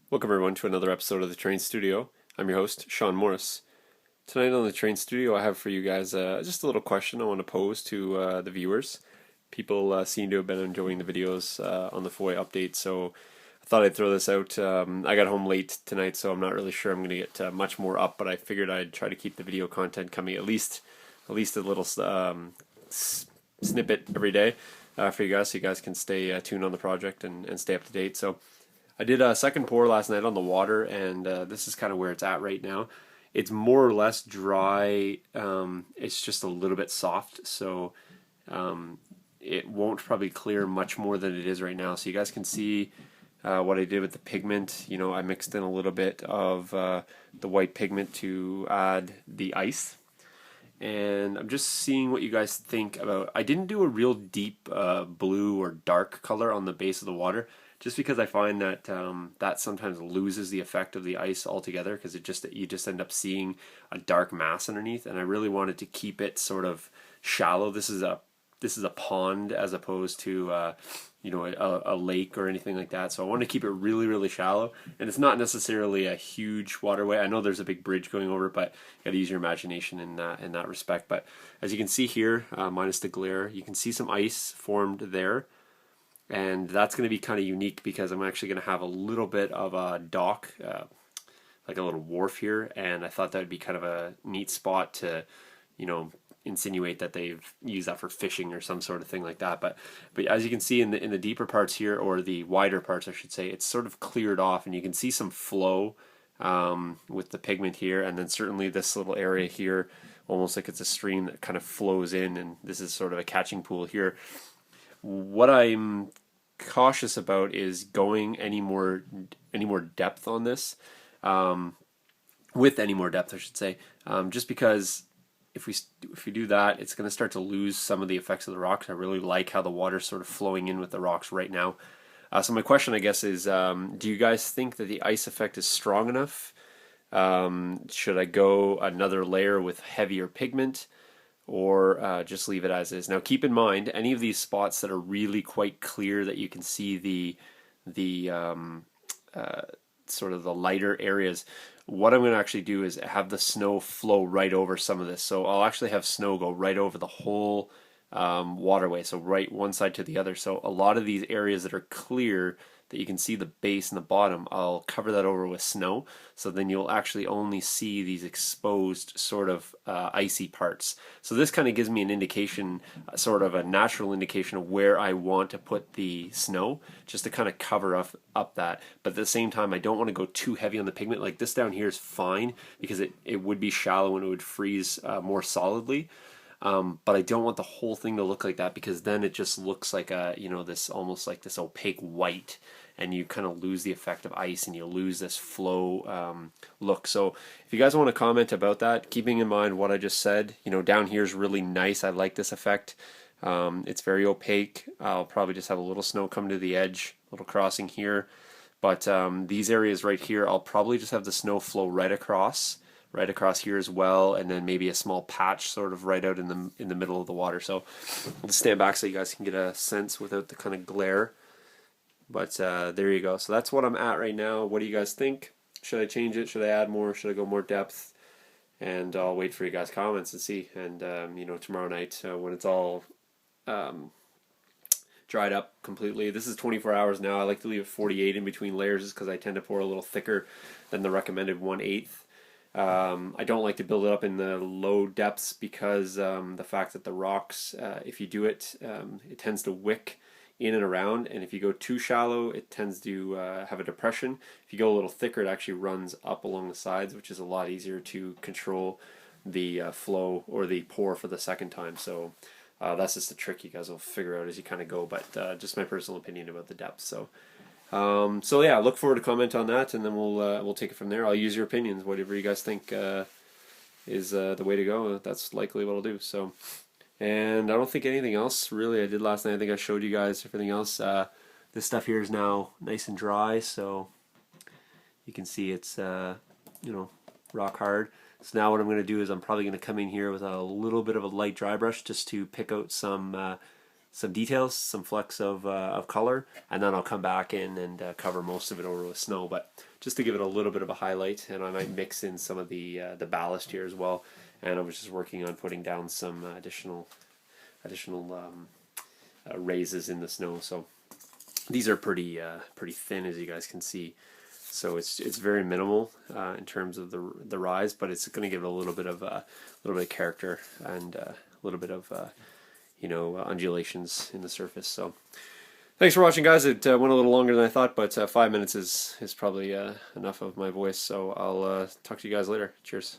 Welcome everyone to another episode of the Train Studio. I'm your host, Sean Morris. Tonight on the Train Studio, I have for you guys just a little question I want to pose to the viewers. People seem to have been enjoying the videos on the FOI update, so I thought I'd throw this out. I got home late tonight, so I'm not really sure I'm going to get much more up, but I figured I'd try to keep the video content coming at least a little snippet every day for you guys, so you guys can stay tuned on the project and stay up to date. So I did a second pour last night on the water, and this is kind of where it's at right now. It's more or less dry. It's just a little bit soft, so it won't probably clear much more than it is right now. So you guys can see what I did with the pigment. You know, I mixed in a little bit of the white pigment to add the ice. And I'm just seeing what you guys think about. I didn't do a real deep blue or dark color on the base of the water, just because I find that that sometimes loses the effect of the ice altogether, because you just end up seeing a dark mass underneath. And I really wanted to keep it sort of shallow. This is a pond as opposed to a lake or anything like that. So I want to keep it really, really shallow. And it's not necessarily a huge waterway. I know there's a big bridge going over it, but you got to use your imagination in that respect. But as you can see here, minus the glare, you can see some ice formed there. And that's going to be kind of unique because I'm actually going to have a little bit of a dock, like a little wharf here. And I thought that would be kind of a neat spot to, insinuate that they've used that for fishing or some sort of thing like that. But as you can see in the deeper parts here, or the wider parts I should say, it's sort of cleared off, and you can see some flow with the pigment here, and then certainly this little area here, almost like it's a stream that kind of flows in, and this is sort of a catching pool here. What I'm cautious about is going any more depth on this, with any more depth I should say, just because if we do that, it's going to start to lose some of the effects of the rocks. I really like how the water's sort of flowing in with the rocks right now. So my question, I guess, is do you guys think that the ice effect is strong enough? Should I go another layer with heavier pigment, or just leave it as is? Now keep in mind, any of these spots that are really quite clear that you can see the sort of the lighter areas, what I'm going to actually do is have the snow flow right over some of this. So I'll actually have snow go right over the whole waterway, so right one side to the other. So a lot of these areas that are clear, that you can see the base and the bottom, I'll cover that over with snow, so then you'll actually only see these exposed sort of icy parts. So this kind of gives me an indication, sort of a natural indication of where I want to put the snow, just to kind of cover up that. But at the same time, I don't want to go too heavy on the pigment. Like this down here is fine, because it would be shallow and it would freeze more solidly. But I don't want the whole thing to look like that, because then it just looks like this almost like this opaque white, and you kind of lose the effect of ice, and you lose this flow look. So if you guys want to comment about that, keeping in mind what I just said, down here is really nice. I like this effect. It's very opaque. I'll probably just have a little snow come to the edge, a little crossing here. But these areas right here, I'll probably just have the snow flow right across here as well, and then maybe a small patch sort of right out in the middle of the water. So I'll just stand back so you guys can get a sense without the kind of glare. But there you go. So that's what I'm at right now. What do you guys think? Should I change it? Should I add more? Should I go more depth? And I'll wait for you guys' comments and see. And tomorrow night when it's all dried up completely. This is 24 hours now. I like to leave it 48 in between layers, just because I tend to pour a little thicker than the recommended 1/8. I don't like to build it up in the low depths, because the fact that the rocks, if you do it, it tends to wick in and around, and if you go too shallow, it tends to have a depression. If you go a little thicker, it actually runs up along the sides, which is a lot easier to control the flow or the pour for the second time. So that's just a trick you guys will figure out as you kind of go, but just my personal opinion about the depth. So yeah, look forward to comment on that, and then we'll take it from there. I'll use your opinions, whatever you guys think is the way to go. That's likely what I'll do. So, and I don't think anything else really I did last night. I think I showed you guys everything else. This stuff here is now nice and dry, so you can see it's rock hard. So now what I'm going to do is I'm probably going to come in here with a little bit of a light dry brush, just to pick out some some details, some flecks of color, and then I'll come back in and cover most of it over with snow. But just to give it a little bit of a highlight, and I might mix in some of the ballast here as well. And I was just working on putting down some additional raises in the snow. So these are pretty thin, as you guys can see. So it's very minimal in terms of the rise, but it's going to give it a little bit of character and a little bit of undulations in the surface. So thanks for watching, guys. It went a little longer than I thought, but 5 minutes is probably enough of my voice. So I'll talk to you guys later. Cheers.